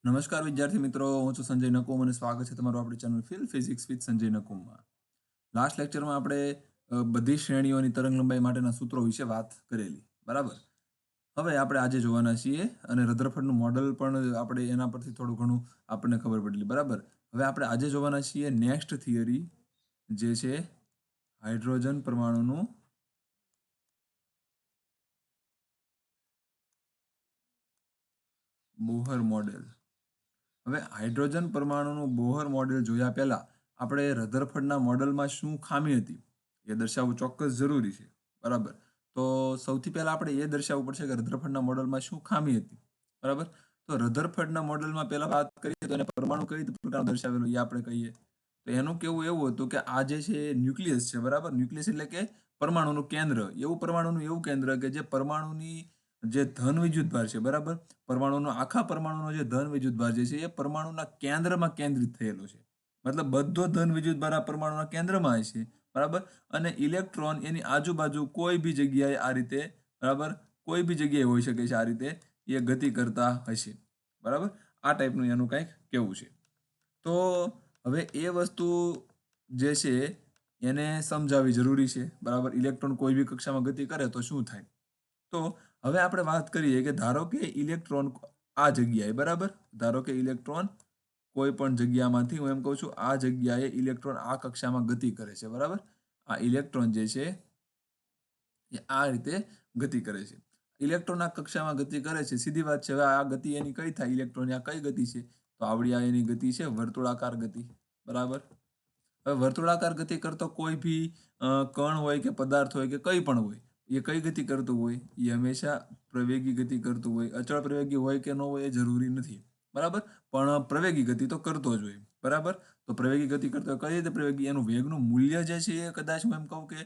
નમસ્કાર વિદ્યાર્થી મિત્રો, હું છું સંજય નકુમ અને સ્વાગત છે તમારું આપણી channel feel physics with Sanjay નકુમમાં. લાસ્ટ લેક્ચરમાં આપણે બધી શ્રેણીઓની તરંગ લંબાઈ માટેના સૂત્રો વિશે વાત કરેલી, બરાબર? હવે આપણે આજે જોવાના છીએ અને રધરફોર્ડનું મોડલ પણ આપણે એના પરથી થોડું ઘણું આપણને ખબર પડેલી, બરાબર? હવે આપણે આજે જોવાના છીએ નેક્સ્ટ થિયરી, જે છે હાઇડ્રોજન પરમાણુનું બોહર મોડેલ. હવે હાઇડ્રોજન પરમાણુનું બોહર મોડેલ જોયા પહેલા આપણે રધરફોર્ડના મોડેલમાં શું ખામી હતી એ દર્શાવવું ચોક્કસ જરૂરી છે, બરાબર? તો સૌથી પહેલા આપણે એ દર્શાવવું પડશે કે રધરફોર્ડના મોડેલમાં શું ખામી હતી, બરાબર? તો રધરફોર્ડના મોડેલમાં પહેલા વાત કરીએ તો એને પરમાણુ કઈ રીતે પ્રકાર દર્શાવેલું એ આપણે કહીએ. તો એનું કેવું એવું હતું કે આ જે છે એ ન્યુક્લિયસ છે, બરાબર? ન્યુક્લિયસ એટલે કે પરમાણુનું કેન્દ્ર, પરમાણુનું એવું કેન્દ્ર કે જે પરમાણુની જે ધન વિદ્યુતભાર છે, બરાબર? આખા પરમાણુનો જે ધન વિદ્યુતભાર જે છે એ પરમાણુના કેન્દ્રમાં કેન્દ્રિત થયેલો છે. મતલબ બધો ધન વિદ્યુતભાર આ પરમાણુના કેન્દ્રમાં હશે, બરાબર? અને ઇલેક્ટ્રોન એની આજુબાજુ કોઈ બી જગ્યાએ આ રીતે, બરાબર? કોઈ બી જગ્યાએ હોઈ શકે છે આ રીતે એ ગતિ કરતા હશે, બરાબર? આ ટાઈપનું એનું કંઈક કેવું છે. તો હવે એ વસ્તુ જે છે એને સમજાવવી જરૂરી છે, બરાબર? ઇલેક્ટ્રોન કોઈ બી કક્ષામાં ગતિ કરે તો શું થાય? તો હવે આપણે વાત કરીએ કે ધારો કે ઇલેક્ટ્રોન આ જગ્યાએ, બરાબર? ધારો કે ઇલેક્ટ્રોન કોઈ પણ જગ્યામાંથી, હું એમ કહું છું, આ જગ્યાએ ઇલેક્ટ્રોન આ કક્ષામાં ગતિ કરે છે, બરાબર? આ ઇલેક્ટ્રોન જે છે એ આ રીતે ગતિ કરે છે. ઇલેક્ટ્રોન આ કક્ષામાં ગતિ કરે છે, સીધી વાત છે. હવે આ ગતિ એની કઈ થાય? ઇલેક્ટ્રોનની આ કઈ ગતિ છે? તો આવડી આ એની ગતિ છે વર્તુળાકાર ગતિ, બરાબર? હવે વર્તુળાકાર ગતિ કરતો કોઈ ભી કણ હોય કે પદાર્થ હોય કે કંઈ પણ હોય, એ કઈ ગતિ કરતું હોય? એ હંમેશા પ્રવેગી ગતિ કરતું હોય. અચળ પ્રવેગી હોય કે ન હોય એ જરૂરી નથી, બરાબર? પણ પ્રવેગી ગતિ તો કરતો જ હોય, બરાબર? તો પ્રવેગી ગતિ કરતો હોય, કઈ રીતે પ્રવેગી? એનું વેગનું મૂલ્ય જે છે એ કદાચ હું એમ કહું કે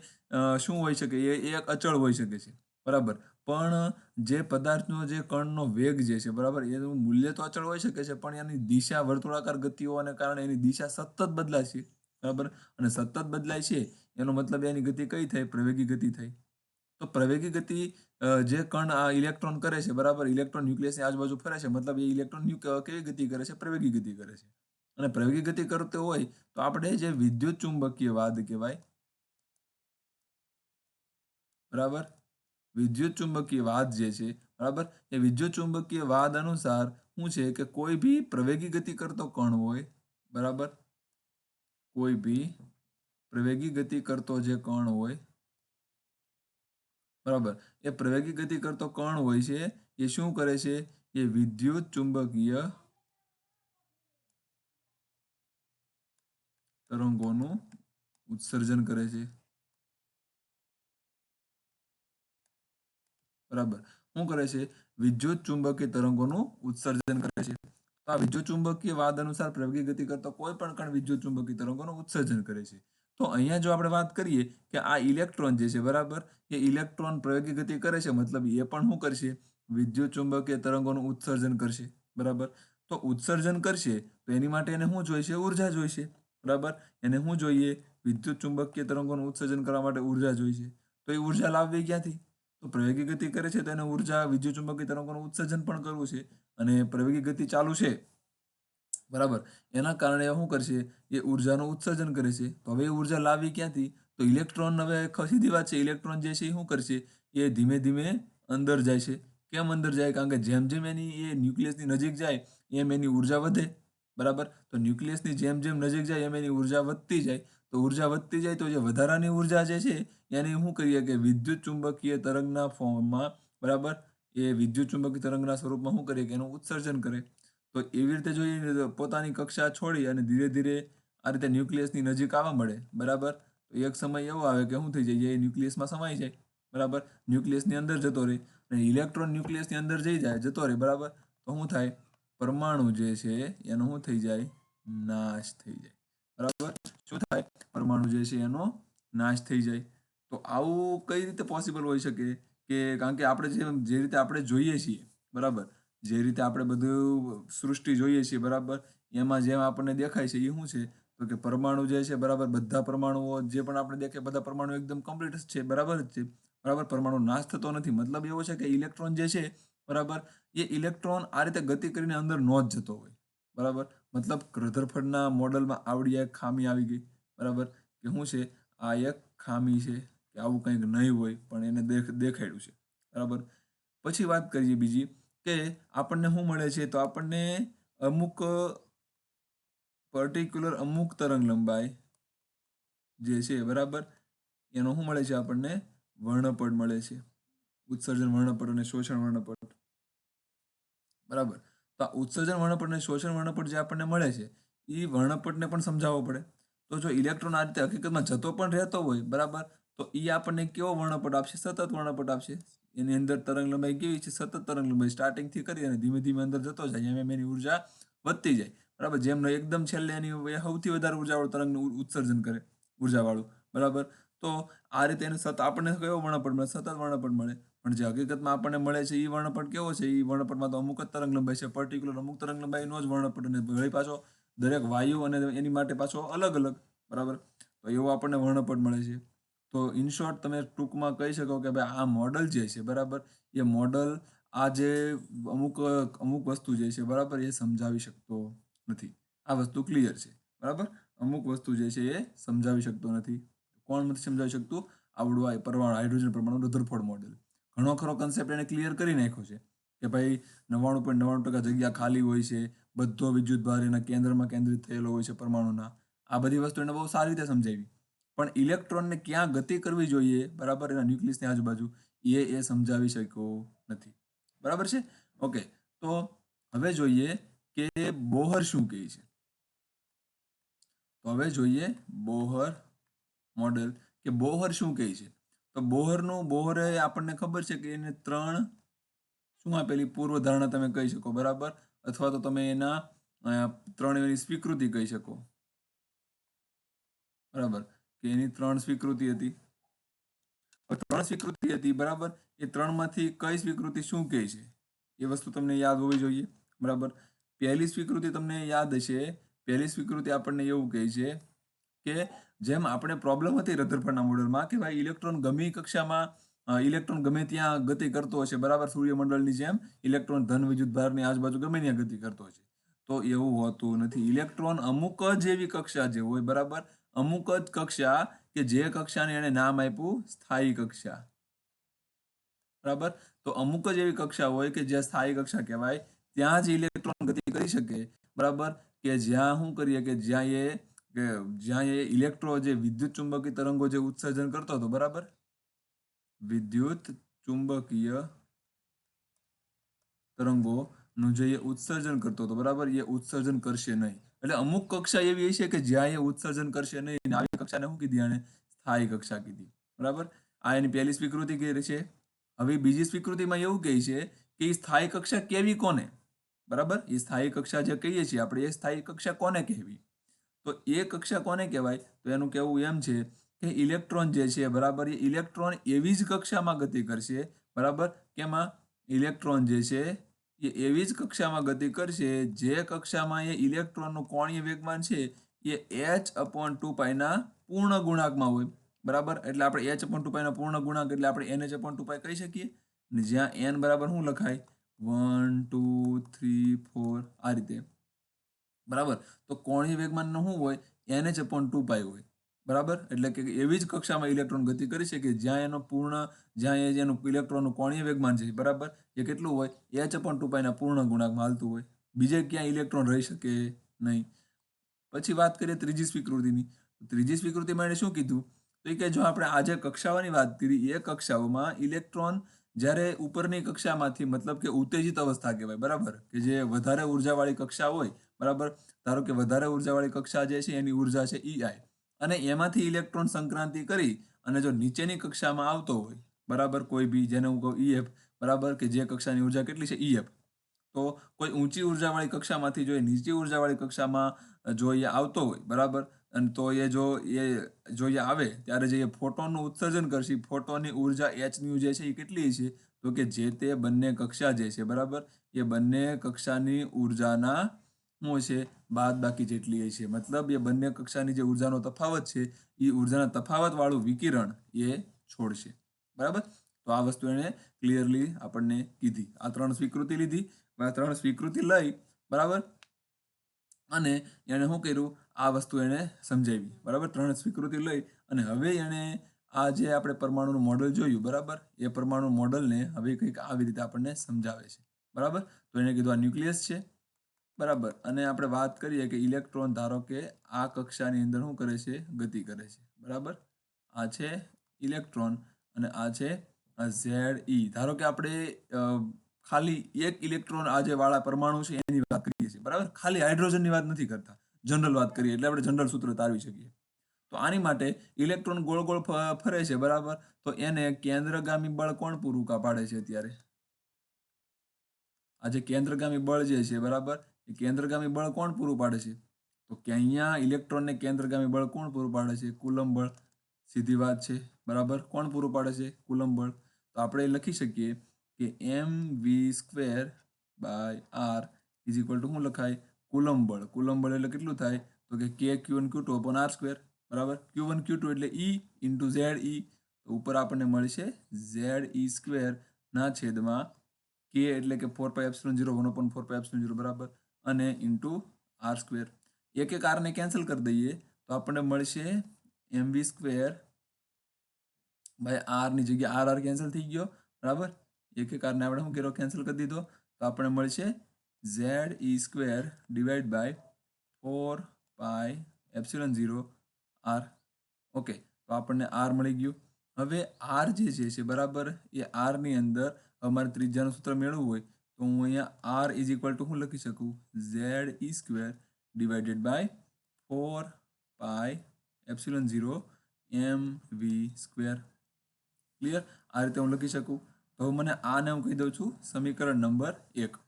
શું હોઈ શકે? એ એક અચળ હોઈ શકે છે, બરાબર? પણ જે પદાર્થનો જે કણનો વેગ જે છે, બરાબર? એનું મૂલ્ય તો અચળ હોઈ શકે છે, પણ એની દિશા વર્તુળાકાર ગતિઓને કારણે એની દિશા સતત બદલાશે, બરાબર? અને સતત બદલાય છે એનો મતલબ એની ગતિ કઈ થાય? પ્રવેગી ગતિ થાય. તો પ્રવેગી ગતિ જે કણ આ ઇલેક્ટ્રોન કરે છે, બરાબર? ઇલેક્ટ્રોન ન્યુક્લિયસની આજુબાજુ ફરે છે, મતલબ એ ઇલેક્ટ્રોન કેવી ગતિ કરે છે? પ્રવેગી ગતિ કરે છે. અને પ્રવેગી ગતિ કરતો હોય તો આપણે જે વિદ્યુત ચુંબકીય વાદ કહેવાય, બરાબર? વિદ્યુત ચુંબકીય વાદ જે છે, બરાબર? એ વિદ્યુત ચુંબકીય વાદ અનુસાર શું છે કે કોઈ ભી પ્રવેગી ગતિ કરતો કણ હોય, બરાબર? કોઈ ભી પ્રવેગી ગતિ કરતો જે કણ હોય, બરાબર? એ પ્રવેગી ગતિ કરતો કણ હોય છે, એ શું કરે છે? એ વિદ્યુત ચુંબકીય તરંગોનું ઉત્સર્જન કરે છે, બરાબર? શું કરે છે? વિદ્યુત ચુંબકીય તરંગોનું ઉત્સર્જન કરે છે. તો આ વિદ્યુત ચુંબકીય વાદ અનુસાર પ્રવેગી ગતિ કરતો કોઈ પણ કણ વિદ્યુત ચુંબકીય તરંગોનું ઉત્સર્જન કરે છે. તો અહીંયા જો આપણે વાત કરીએ કે આ ઇલેક્ટ્રોન જે છે, બરાબર? એ ઇલેક્ટ્રોન પ્રવેગી ગતિ કરે છે, મતલબ એ પણ શું કરશે? વિદ્યુત ચુંબકીય તરંગોનું ઉત્સર્જન કરશે, બરાબર? તો ઉત્સર્જન કરશે તો એની માટે એને શું જોઈશે? ઉર્જા જોઈશે, બરાબર? એને શું જોઈએ? વિદ્યુત ચુંબકીય તરંગોનું ઉત્સર્જન કરવા માટે ઉર્જા જોઈશે. તો એ ઉર્જા લાવવી ક્યાંથી? તો પ્રવેગી ગતિ કરે છે તો એને ઉર્જા વિદ્યુત ચુંબકીય તરંગોનું ઉત્સર્જન પણ કરવું છે. અને પ્રવેગી ગતિ ચાલુ છે, બરાબર? એના કારણે શું કરશે? એ ઉર્જાનું ઉત્સર્જન કરે છે. તો હવે એ ઉર્જા લાવવી ક્યાંથી? તો ઇલેક્ટ્રોન, હવે સીધી વાત છે, ઇલેક્ટ્રોન જે છે એ શું કરશે? એ ધીમે ધીમે અંદર જાય છે. કેમ અંદર જાય? કારણ કે જેમ જેમ એની એ ન્યુક્લિયસની નજીક જાય એમ એની ઉર્જા વધે, બરાબર? તો ન્યુક્લિયસની જેમ જેમ નજીક જાય એમ એની ઉર્જા વધતી જાય. તો ઉર્જા વધતી જાય તો જે વધારાની ઉર્જા જે છે એને શું કરીએ કે વિદ્યુત ચુંબકીય તરંગના ફોર્મમાં, બરાબર? એ વિદ્યુત ચુંબકીય તરંગના સ્વરૂપમાં શું કરીએ કે એનું ઉત્સર્જન કરે. તો એવી રીતે જો એ પોતાની કક્ષા છોડી અને ધીરે ધીરે આ રીતે ન્યુક્લિયસની નજીક આવવા મળે, બરાબર? તો એક સમય એવો આવે કે શું થઈ જાય? એ ન્યુક્લિયસમાં સમાઈ જાય, બરાબર? ન્યુક્લિયસની અંદર જતો રહે અને ઇલેક્ટ્રોન ન્યુક્લિયસની અંદર જતો રહે, બરાબર? તો શું થાય? પરમાણુ જે છે એનો શું થઈ જાય? નાશ થઈ જાય, બરાબર? શું થાય? પરમાણુ જે છે એનો નાશ થઈ જાય. તો આવું કઈ રીતે પોસિબલ હોઈ શકે? કે કારણ કે આપણે જે રીતે આપણે જોઈએ છીએ, બરાબર? જે રીતે આપણે બધું સૃષ્ટિ જોઈએ છીએ, બરાબર? એમાં જેમ આપણને દેખાય છે એ શું છે? તો કે પરમાણુ જે છે, બરાબર? બધા પરમાણુઓ જે પણ આપણે દેખે બધા પરમાણુ એકદમ કમ્પ્લીટ જ છે, બરાબર જ છે, બરાબર? પરમાણુ નાશ થતો નથી. મતલબ એવો છે કે ઇલેક્ટ્રોન જે છે બરાબર? એ ઇલેક્ટ્રોન આ રીતે ગતિ કરીને અંદર નો જ જતો હોય. બરાબર? મતલબ રધરફર્ડના મોડેલમાં આવડી એક ખામી આવી ગઈ. બરાબર? કે શું છે? આ એક ખામી છે કે આવું કંઈક નહીં હોય પણ એને દેખાડ્યું છે. બરાબર? પછી વાત કરીએ બીજી કે આપણને શું મળે છે? તો આપણને અમુક પર્ટિક્યુલર અમુક તરંગ લંબાઈ જે છે બરાબર? એનો શું મળે છે આપણને? વર્ણપટ મળે છે. ઉત્સર્જન વર્ણપટ અને શોષણ વર્ણપટ. બરાબર. તો આ ઉત્સર્જન વર્ણપટ અને શોષણ વર્ણપટ જે આપણને મળે છે, એ વર્ણપટને પણ સમજાવવો પડે. તો જો ઇલેક્ટ્રોન આ રીતે હકીકતમાં જતો પણ રહેતો હોય, બરાબર, તો એ આપણને કેવો વર્ણપટ આપશે? સતત વર્ણપટ આપશે. એની અંદર તરંગ લંબાઈ કેવી છે? સતત તરંગ લંબાઈ. સ્ટાર્ટિંગથી કરી અને ધીમે ધીમે અંદર જતો જાય. એમ એની ઉર્જા વધતી જાય. બરાબર. જેમ એકદમ છેલ્લે એની સૌથી વધારે ઉર્જાવાળું તરંગનું ઉત્સર્જન કરે, ઉર્જાવાળું. બરાબર. તો આ રીતે એને આપણને કયો વર્ણપટ મળે? સતત વર્ણપટ મળે. પણ જે હકીકતમાં આપણને મળે છે એ વર્ણપટ કેવો છે? એ વર્ણપટમાં તો અમુક જ તરંગ લંબાઈ છે. પર્ટિક્યુલર અમુક તરંગ લંબાઈનો જ વર્ણપટ અને વળી પાછો દરેક વાયુ અને એની માટે પાછો અલગ અલગ. બરાબર. તો એવો આપણને વર્ણપટ મળે છે. તો ઇન શોર્ટ તમે ટૂંકમાં કહી શકો કે ભાઈ આ મોડલ જે છે બરાબર, એ મોડલ આ જે અમુક અમુક વસ્તુ જે છે બરાબર એ સમજાવી શકતો નથી. આ વસ્તુ ક્લિયર છે. બરાબર. અમુક વસ્તુ જે છે એ સમજાવી શકતો નથી. કોણ નથી સમજાવી શકતું? આવડું આ પરમાણુ હાઇડ્રોજન પરમાણુ રધરફોર્ડ મોડેલ. ઘણો ખરો કન્સેપ્ટ એને ક્લિયર કરી નાખ્યો છે કે ભાઈ 99.99% જગ્યા ખાલી હોય છે. બધો વિદ્યુત ભાર એના કેન્દ્રમાં કેન્દ્રિત થયેલો હોય છે પરમાણુના. આ બધી વસ્તુ એને બહુ સારી રીતે સમજાવી. પણ ઇલેક્ટ્રોનને ક્યાં ગતિ કરવી જોઈએ બરાબર એના ન્યુક્લિયસની આજુબાજુ એ સમજાવી શક્યો નથી. બરાબર છે? ઓકે. તો હવે જોઈએ કે બોહર શું કહે છે? તો હવે જોઈએ બોહર મોડેલ કે બોહર શું કહે છે? તો બોહરે આપણને ખબર છે કે એને 3 શું આપેલી પૂર્વધારણા તમે કહી શકો. બરાબર? અથવા તો તમે એના 3 એની સ્વીકૃતિ કહી શકો. બરાબર. કે એની 3 સ્વીકૃતિ હતી. 3 સ્વીકૃતિ હતી બરાબર. એ 3 માંથી કઈ સ્વીકૃતિ શું કહે છે? એ વસ્તુ તમને યાદ હોવી જોઈએ. બરાબર. પહેલી સ્વીકૃતિ તમને યાદ હશે. પહેલી સ્વીકૃતિ આપણને એવું કહે છે કે જેમ આપણે પ્રોબ્લેમ હતી રધરફર્ડના મોડેલમાં કે ભાઈ ઇલેક્ટ્રોન ગમે કક્ષામાં ઇલેક્ટ્રોન ગમે ત્યાં ગતિ કરતો હશે. બરાબર. સૂર્યમંડળની જેમ ઇલેક્ટ્રોન ધન વિદ્યુતભારની આજુબાજુ ગમે ત્યાં ગતિ કરતો હશે. તો એવું હોતું નથી. ઇલેક્ટ્રોન અમુક જ એવી કક્ષા જે હોય બરાબર, અમુક જ કક્ષા કે જે કક્ષાને એને નામ આપ્યું સ્થાયી કક્ષા. બરાબર. તો અમુક જ એવી કક્ષા હોય કે જ્યાં સ્થાયી કક્ષા કહેવાય. ત્યાં જ ઇલેક્ટ્રોન ગતિ કરી શકે. બરાબર. કે જ્યાં શું કરીએ કે જ્યાં એ જે વિદ્યુત ચુંબકીય તરંગો જે ઉત્સર્જન કરતો હતો. બરાબર. વિદ્યુત ચુંબકીય તરંગોનું જે એ ઉત્સર્જન કરતો હતો. બરાબર. એ ઉત્સર્જન કરશે નહીં. એટલે અમુક કક્ષા એવી છે કે જ્યાં એ ઉત્સર્જન કરશે નહીં. આવી કક્ષાને શું કીધી આને? સ્થાયી કક્ષા કીધી. બરાબર. આ એની પહેલી સ્વીકૃતિ કહે છે. હવે બીજી સ્વીકૃતિમાં એવું કહે છે કે એ સ્થાયી કક્ષા કેવી કોને? બરાબર. એ સ્થાયી કક્ષા જે કહીએ છીએ આપણે એ સ્થાયી કક્ષા કોને કહેવી? તો એ કક્ષા કોને કહેવાય? તો એનું કહેવું એમ છે કે ઇલેક્ટ્રોન જે છે બરાબર એ ઇલેક્ટ્રોન એવી જ કક્ષામાં ગતિ કરશે. બરાબર. કેમાં? ઇલેક્ટ્રોન જે છે એ એવી જ કક્ષામાં ગતિ કરશે જે કક્ષામાં એ ઇલેક્ટ્રોનનું કોણીય વેગમાન છે એ h/2π ના પૂર્ણ ગુણાંકમાં હોય. બરાબર. એટલે આપણે h/2π ના પૂર્ણ ગુણાંક એટલે આપણે nh/2π કહી શકીએ. અને જ્યાં n બરાબર શું લખાય? 1 2 3 4 આ રીતે. બરાબર. તો કોણીય વેગમાન શું હોય? nh/2π હોય. બરાબર. એટલે કે એવી જ કક્ષામાં ઇલેક્ટ્રોન ગતિ કરી શકે જ્યાં એનું ઇલેક્ટ્રોનનું કોણીય વેગમાન છે. બરાબર. એ કેટલું હોય? h/2π ના પૂર્ણ ગુણાંકમાં હાલતું હોય. બીજે ક્યાંય ઇલેક્ટ્રોન રહી શકે નહીં. પછી વાત કરીએ ત્રીજી સ્વીકૃતિની. ત્રીજી સ્વીકૃતિમાં એણે શું કીધું? તો કે જો આપણે આ જે કક્ષાઓની વાત કરી એ કક્ષાઓમાં ઇલેક્ટ્રોન જ્યારે ઉપરની કક્ષામાંથી મતલબ કે ઉત્તેજિત અવસ્થા કહેવાય. બરાબર. કે જે વધારે ઉર્જાવાળી કક્ષા હોય. બરાબર. ધારો કે વધારે ઉર્જાવાળી કક્ષા જે છે એની ઉર્જા છે EI. અને એમાંથી ઇલેક્ટ્રોન સંક્રાંતિ કરી અને જો નીચેની કક્ષામાં આવતો હોય. બરાબર. કોઈ બી જેને હું કહું EF. બરાબર. કે જે કક્ષાની ઉર્જા કેટલી છે? EF. તો કોઈ ઊંચી ઉર્જાવાળી કક્ષામાંથી જો એ નીચી ઉર્જાવાળી કક્ષામાં જો એ આવતો હોય. બરાબર. અને તો જો એ આવે ત્યારે જે ફોટોનનું ઉત્સર્જન કરશે ફોટોનની ઉર્જા hν જે છે એ કેટલી છે? તો કે જે તે બંને કક્ષા જે છે બરાબર એ બંને કક્ષાની ઉર્જાના શું છે? બાદબાકી જેટલી છે. મતલબ એ બંને કક્ષાની જે ઉર્જાનો તફાવત છે એ ઉર્જાના તફાવત વાળું વિકિરણ એ છોડશે. બરાબર. તો આ વસ્તુ એને ક્લિયરલી આપણને કીધી. આ 3 સ્વીકૃતિ લીધી. આ 3 સ્વીકૃતિ લઈ, બરાબર? અને એણે શું કર્યું? આ વસ્તુ એને સમજાવી, બરાબર? 3 સ્વીકૃતિ લઈ અને હવે એણે આ જે આપણે પરમાણુનું મોડેલ જોયું, બરાબર? એ પરમાણુ મોડેલને હવે કંઈક આવી રીતે આપણને સમજાવે છે, બરાબર? તો એને કીધું આ ન્યુક્લિયસ છે, બરાબર? અને આપણે વાત કરીએ કે ઇલેક્ટ્રોન ધારો કે આ કક્ષાની અંદર શું કરે છે? ગતિ કરે છે, બરાબર? આ છે ઇલેક્ટ્રોન અને આ છે Ze. ધારો કે આપણે ખાલી એક ઇલેક્ટ્રોન આ જે વાળા પરમાણુ છે એની વાત કરીએ છીએ, બરાબર? ખાલી હાઇડ્રોજનની વાત નથી કરતા, જનરલ વાત કરીએ એટલે આપણે જનરલ સૂત્ર તારવી શકીએ. તો આની માટે ઇલેક્ટ્રોન ગોળ ગોળ ફરે છે, બરાબર? તો એને કેન્દ્રગામી બળ કોણ પૂરું પાડે છે અત્યારે? આ જે કેન્દ્રગામી બળ જે છે, બરાબર? એ કેન્દ્રગામી બળ કોણ પૂરું પાડે છે? તો કે અહીંયા ઇલેક્ટ્રોનને કેન્દ્રગામી બળ કોણ પૂરું પાડે છે? કુલમ્બ બળ. સીધી વાત છે, બરાબર? કોણ પૂરું પાડે છે? કુલમ્બ બળ. તો આપણે લખી શકીએ કે mv² by r is equal to શું લખાય? કુલમ્બ બળ. કુલમ્બ બળ એટલે કેટલું થાય? તો કે k Q1 Q2 upon r², બરાબર? Q1 Q2 એટલે E into Ze. તો ઉપર આપણને મળશે Ze² ના છેદમાં k એટલે કે 4πε0 1/4πε0, બરાબર? અને ઇન્ટુ r². એક r ને કેન્સલ કરી દઈએ તો આપણને મળશે mv² બાય r ની જગ્યાએ r કેન્સલ થઈ ગયો, બરાબર? એક r ને આપણે શું કર્યો? કેન્સલ કરી દીધો. તો આપણને મળશે Ze² divide by 4πε0 r. Okay, તો આપણને r મળી ગયું. હવે r જે છે, બરાબર? એ r ની અંદર અમારે ત્રિજ્યાનું સૂત્ર મેળવવું હોય તો હું અહીંયા r ઇઝ ઇક્વલ ટુ શું લખી શકું? Ze² divided by 4πε0 mv². Clear? આ રીતે હું લખી શકું. તો મને આને હું કહી દઉં છું સમીકરણ નંબર 1.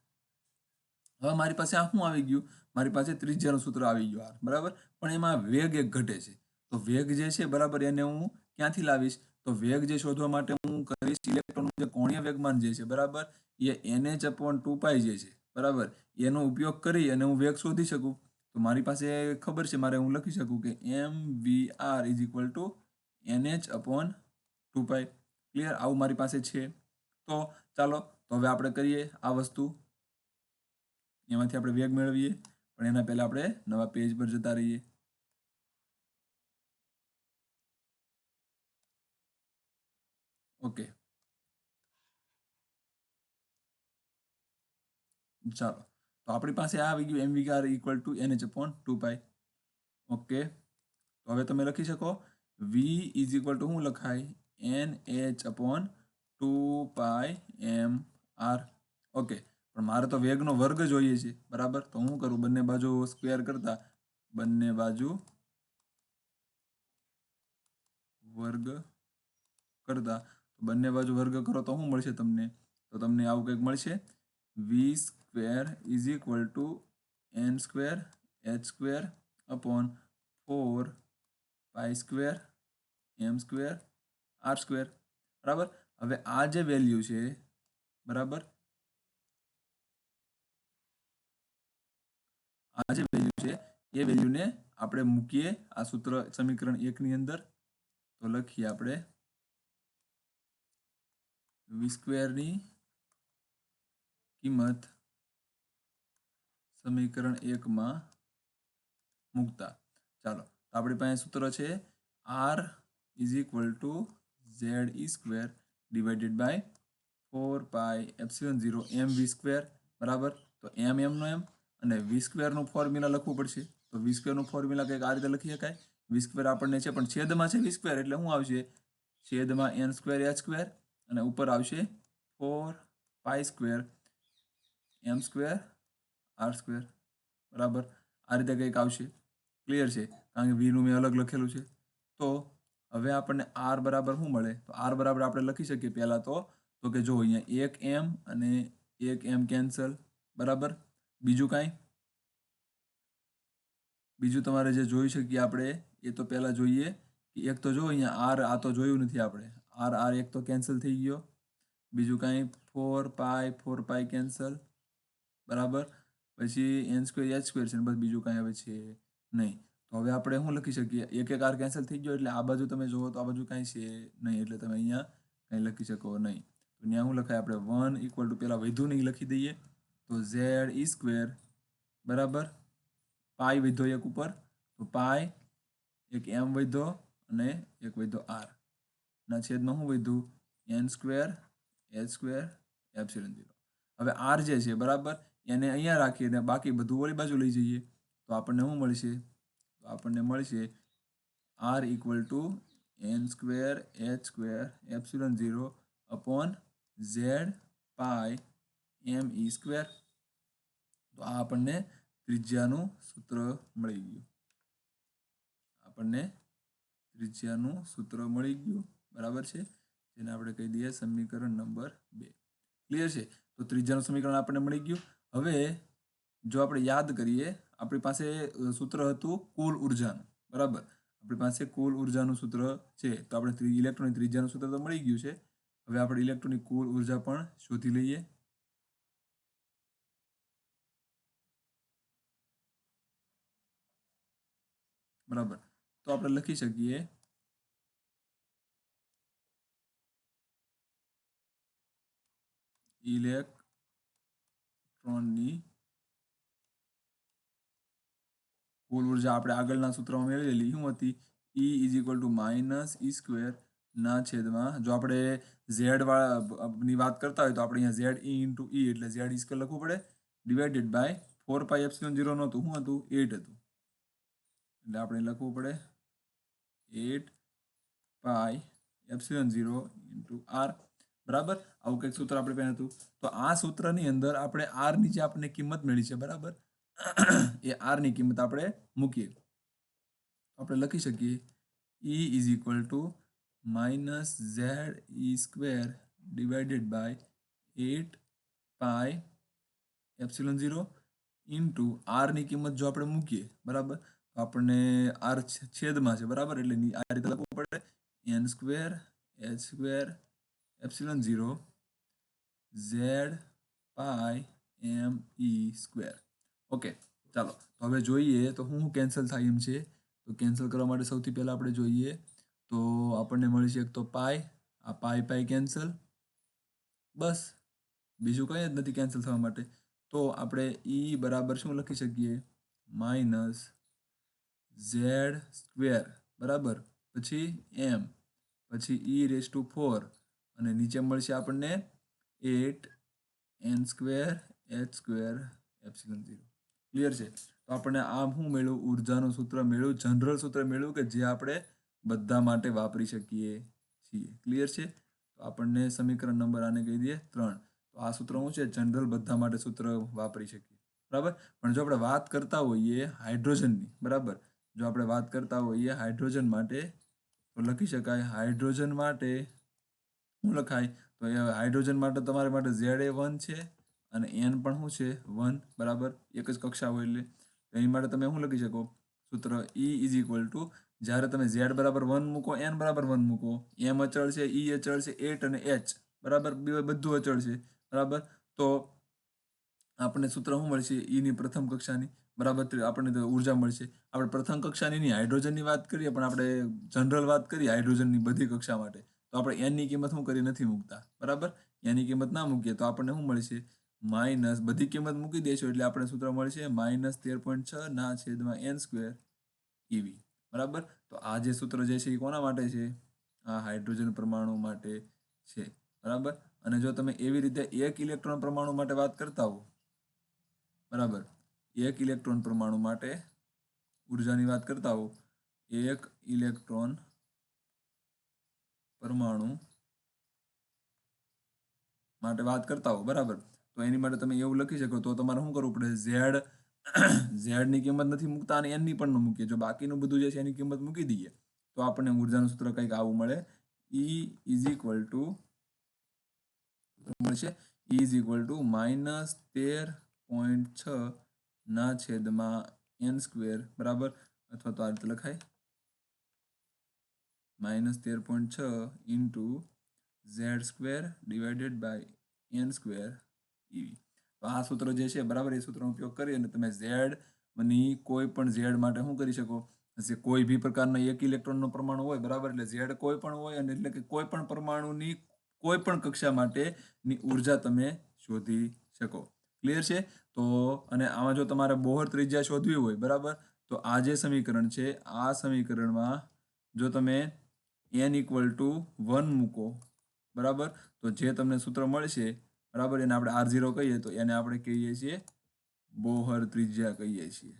હવે મારી પાસે આ શું આવી ગયું? મારી પાસે ત્રિજ્યાનું સૂત્ર આવી ગયું, બરાબર? પણ એમાં વેગ એક ઘટે છે. તો વેગ જે છે, બરાબર, એને હું ક્યાંથી લાવીશ? તો વેગ જે શોધવા માટે હું કરીશ ઇલેક્ટ્રોનનું જે કોણીય વેગમાન જે છે, બરાબર, એ nh/2π જે છે, બરાબર, એનો ઉપયોગ કરી અને હું વેગ શોધી શકું. તો મારી પાસે ખબર છે, મારે હું લખી શકું કે mvr is equal two nh/2π. Clear? આવું મારી પાસે છે. તો ચાલો તો હવે આપણે કરીએ આ વસ્તુ. એમાંથી આપણે વેગ મેળવીએ, પણ એના પહેલા આપણે નવા પેજ પર જતા રહીએ. ઓકે, ચાલો તો આપણી પાસે આ આવી ગયું mvr equal to nh/2π. Okay, તો હવે તમે લખી શકો v ઇઝ ઇક્વલ ટુ શું લખાય? nh/2πmr. ઓકે, પણ મારે તો વેગનો વર્ગ જોઈએ છે, બરાબર? તો હું કરું? બંને બાજુ સ્ક્વેર કરતા બંને બાજુ વર્ગ કરતા બંને બાજુ વર્ગ કરો તો શું મળશે તમને? તો તમને આવું કંઈક મળશે. v² is equal two n² h² upon 4π² m² r², બરાબર? હવે આ જે વેલ્યુ છે, બરાબર, આ જે વેલ્યુ છે એ વેલ્યુને આપણે મૂકીએ આ સૂત્ર સમીકરણ 1 ની અંદર. તો લખીએ આપણે v² ની કિંમત સમીકરણ 1 માં મૂકતા. ચાલો, તો આપણી પાસે સૂત્ર છે r is equal to Ze² divided by 4πε0 mv², બરાબર? તો m નો m અને v² નું ફોર્મ્યુલા લખવું પડશે. તો v² નું ફોર્મ્યુલા કંઈક આ રીતે લખી શકાય. v² આપણને છે, પણ છેદમાં છે v² એટલે શું આવશે? છેદમાં n² h² અને ઉપર આવશે 4π² m² r², બરાબર? આ રીતે કંઈક આવશે. ક્લિયર છે? કારણ કે v નું મેં અલગ લખેલું છે. તો હવે આપણને r બરાબર શું મળે? તો r બરાબર આપણે લખી શકીએ પહેલા તો કે જો અહીંયા એક m અને એક m કેન્સલ, બરાબર? બીજું કાંઈ? બીજું તમારે જે જોઈ શકીએ આપણે એ તો પહેલા જોઈએ કે એક તો જો અહીંયા r, આ તો જોયું નથી આપણે. r એક તો કેન્સલ થઈ ગયો. બીજું કાંઈ? 4π કેન્સલ, બરાબર? પછી n² h² છે ને બસ, બીજું કાંઈ હવે છે નહીં. તો હવે આપણે શું લખી શકીએ? એક r કેન્સલ થઈ ગયો એટલે આ બાજુ તમે જુઓ તો આ બાજુ કાંઈ છે નહીં, એટલે તમે અહીંયા કંઈ લખી શકો નહીં. તો ત્યાં શું લખાય? આપણે 1 ઇક્વલ ટુ પેલા વધ્યું નહીં લખી દઈએ. તો ઝેડ ઈ સ્ક્વેર બરાબર પાઈ વધ્યો એક ઉપર, તો પાઈ એક એમ વધ્યો અને એક વધ્યો આર ના છેદમાં શું વધ્યું? N square h square epsilon 0. હવે આર જે છે બરાબર એને અહીંયા રાખીએ અને બાકી બધું ઓલી બાજુ લઈ જઈએ તો આપણને શું મળશે? તો આપણને મળશે r equal to n square h square epsilon 0 upon Z pi m e square. તો આ આપણને ત્રિજ્યાનું સૂત્ર મળી ગયું. આપણને ત્રિજ્યાનું સૂત્ર મળી ગયું બરાબર છે, જેને આપણે કહી દઈએ સમીકરણ નંબર 2. ક્લિયર છે? તો ત્રિજ્યાનું સમીકરણ આપણને મળી ગયું. હવે જો આપણે યાદ કરીએ, આપણી પાસે સૂત્ર હતું કુલ ઉર્જાનું બરાબર. આપણી પાસે કુલ ઉર્જાનું સૂત્ર છે, તો આપણે ઇલેક્ટ્રોનની ત્રિજ્યાનું સૂત્ર તો મળી ગયું છે. હવે આપણે ઇલેક્ટ્રોનની કુલ ઉર્જા પણ શોધી લઈએ. બરાબર, તો આપણે લખી શકીએ ઇલેક્ટ્રોનની કુલ ઉર્જા આપણે આગળના સૂત્રમાં મેળવેલી શું હતી? E is equal to minus E square ના છેદમાં, જો આપણે ઝેડ વાળાની વાત કરતા હોય તો આપણે અહીંયા ઝેડ ઈ ઇન્ટુ ઈ એટલે ઝેડ ઈ સ્ક્વેર લખવું પડે, ડિવાઇડેડ બાય 4 પાઈ એપ્સિલોન 0 નહોતું, શું હતું? 8 હતું. એટલે આપણે લખવું પડે 8 પાઈ એપ્સિલોન 0 ઇન્ટુ આર. બરાબર, આવું કંઈક સૂત્ર આપણે પાસે હતું. તો આ સૂત્રની અંદર આપણે આર ની જે આપણને કિંમત મળી છે બરાબર, એ આર ની કિંમત આપણે મૂકીએ. આપણે લખી શકીએ E is equal to minus Z e square divided by 8 pi epsilon 0 into r ની કિંમત જો આપણે મૂકીએ બરાબર, તો આપણને આર છેદમાં છે બરાબર, એટલે આ રીતે લખવું પડે n square h square epsilon 0 z pi m e square. Okay, ચાલો તો હવે જોઈએ તો શું કેન્સલ થાય એમ છે. તો કેન્સલ કરવા માટે સૌથી પહેલા આપણે જોઈએ તો આપણને મળી છે એક તો પાઈ, આ પાઈ પાઈ કેન્સલ, બસ બીજું કંઈ જ નથી કેન્સલ થવા માટે. તો આપણે ઈ બરાબર શું લખી શકીએ? માઇનસ ઝેડ સ્ક્વેર બરાબર, પછી એમ, પછી ઈ રેસ ટુ 4 અને નીચે મળશે આપણને 8 n square h square epsilon 0. Clear છે? તો આપણને આ શું મળ્યું? ઉર્જાનું સૂત્ર મળ્યું, જનરલ સૂત્ર મળ્યું કે જે આપણે બધા માટે વાપરી શકીએ છીએ. ક્લિયર છે? તો આપણને સમીકરણ નંબર આને કહી દઈએ 3. તો આ સૂત્ર શું છે? જનરલ બધા માટે સૂત્ર વાપરી શકીએ બરાબર. પણ જો આપણે વાત કરતા હોઈએ હાઇડ્રોજનની બરાબર, જો આપણે વાત કરતા હોઈએ હાઇડ્રોજન માટે તો લખી શકાય હાઇડ્રોજન માટે શું લખાય? તો એ હાઇડ્રોજન માટે તમારા માટે ZA1 છે અને N પણ શું છે? 1 બરાબર, એક જ કક્ષા હોય એટલે એની માટે તમે શું લખી શકો? સૂત્ર E ઇઝ ઇક્વલ ટુ જ્યારે તમે Z બરાબર 1 મૂકો, N બરાબર 1 મૂકો, M અચળ છે, E અચળ છે, 8 અને H બરાબર બધું અચળ છે બરાબર, તો આપણને સૂત્ર શું મળશે? E ની પ્રથમ કક્ષાની બરાબર, આપણને તો ઉર્જા મળશે. આપણે પ્રથમ કક્ષાની હાઇડ્રોજનની વાત કરીએ પણ આપણે જનરલ વાત કરીએ હાઇડ્રોજનની બધી કક્ષા માટે, તો આપણે N ની કિંમત શું કરી નથી મૂકતા બરાબર. એની કિંમત ના મૂકીએ તો આપણને શું મળશે? માઇનસ બધી કિંમત મૂકી દઈશું એટલે આપણે સૂત્ર મળશે -13.6 ના છેદમાં n સ્ક્વેર EV બરાબર. તો આ જે સૂત્ર જે છે એ કોના માટે છે? આ હાઇડ્રોજન પરમાણુ માટે છે બરાબર. અને જો તમે એવી રીતે એક ઇલેક્ટ્રોન પરમાણુ માટે વાત કરતા હો બરાબર, એક ઇલેક્ટ્રોન પરમાણુ માટે ઉર્જાની વાત કરતા હો, એક ઇલેક્ટ્રોન પરમાણુ માટે વાત કરતા હો બરાબર, તો એની માટે તમે એવું લખી શકો. તો તમારે શું કરવું પડે? ઝેડ ની કિંમત નથી મૂકતા અને એન ની પણ ન મૂકીએ. જો બાકીનું બધું જે છે એની કિંમત મૂકી દઈએ તો આપણને ઉર્જાનું સૂત્ર કંઈક આવું મળે. E ઇઝ ઇક્વલ ટુ મળશે E ઇઝ ઇક્વલ ટુ -13.6 ના છેદમાં n સ્ક્વેર બરાબર, અથવા તો આ રીતે લખાય -13.6 into Z square divided by n square EV. તો આ સૂત્ર જે છે બરાબર, એ સૂત્રનો ઉપયોગ કરી અને તમે ઝેડ ની કોઈ પણ ઝેડ માટે શું કરી શકો? જે કોઈ બી પ્રકારના એક ઇલેક્ટ્રોનનો પરમાણુ હોય બરાબર, એટલે ઝેડ કોઈ પણ હોય અને એટલે કે કોઈ પણ પરમાણુની કોઈ પણ કક્ષા માટેની ઉર્જા તમે શોધી શકો. ક્લિયર છે? તો અને આમાં જો તમારે બોહર ત્રિજ્યા શોધવી હોય, બરાબર? તો આ જે સમીકરણ છે, આ સમીકરણમાં જો તમે n = 1 મૂકો, બરાબર? તો જે તમને સૂત્ર મળશે, બરાબર? એને આપણે R0 કહીએ તો એને આપણે કહીએ છીએ બોહર ત્રિજ્યા કહીએ છીએ.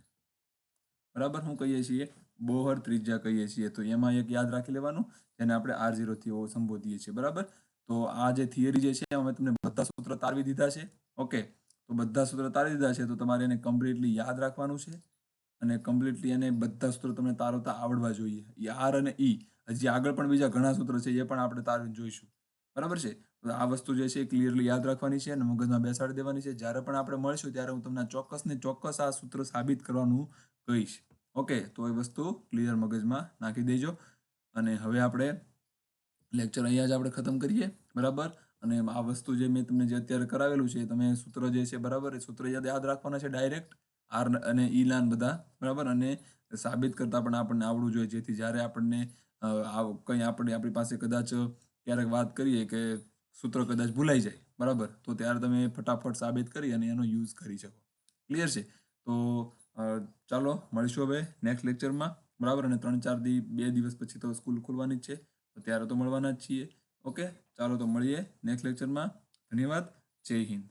બરાબર? શું કહીએ છીએ? બોહર ત્રિજ્યા કહીએ છીએ. તો એમાં એક યાદ રાખી લેવાનું, જેને આપણે R0 થી સંબોધીએ છીએ. બરાબર? તો આ જે થિયરી જે છે એમાં તમને બધા સૂત્ર તારવી દીધા છે. ઓકે. તો બધા સૂત્ર તારવી દીધા છે તો તમારે એને કમ્પ્લીટલી યાદ રાખવાનું છે અને કમ્પ્લીટલી એને બધા સૂત્રો તમને તારવતા આવડવા જોઈએ. R અને E હજી આગળ પણ બીજા ઘણા સૂત્રો છે, એ પણ આપણે તારવીને જોઈશું. બરાબર છે? તો આ વસ્તુ જે છે ક્લિયરલી યાદ રાખવાની છે અને મગજમાં બેસાડી દેવાની છે. જ્યારે પણ આપણે મળીશું ત્યારે હું તમને ચોક્કસ ને ચોક્કસ આ સૂત્ર સાબિત કરવાનું કહીશ. ઓકે, તો એ વસ્તુ ક્લિયર મગજમાં નાખી દેજો. અને હવે આપણે લેક્ચર અહીંયા જ આપણે ખતમ કરીએ, બરાબર? અને આ વસ્તુ જે મેં તમને જે અત્યારે કરાવેલું છે, તમે સૂત્ર જે છે, બરાબર? એ સૂત્ર યાદ રાખવાના છે ડાયરેક્ટ. આર અને ઈ ના બધા, બરાબર? અને સાબિત કરતા પણ આપણને આવડવું જોઈએ, જેથી જ્યારે આપણને કંઈ આપણી પાસે કદાચ ક્યારેક વાત કરીએ કે સૂત્ર કદાચ ભૂલાઈ જાય, બરાબર? તો ત્યારે તમે ફટાફટ સાબિત કરી અને એનો યુઝ કરી શકો. ક્લિયર છે? તો ચાલો મળીશું હવે નેક્સ્ટ લેક્ચરમાં, બરાબર? અને 2 દિવસ પછી તો સ્કૂલ ખુલવાની જ છે, તો ત્યારે તો મળવાના જ છીએ. ઓકે, ચાલો તો મળીએ નેક્સ્ટ લેક્ચરમાં. ધન્યવાદ. જય હિન્દ.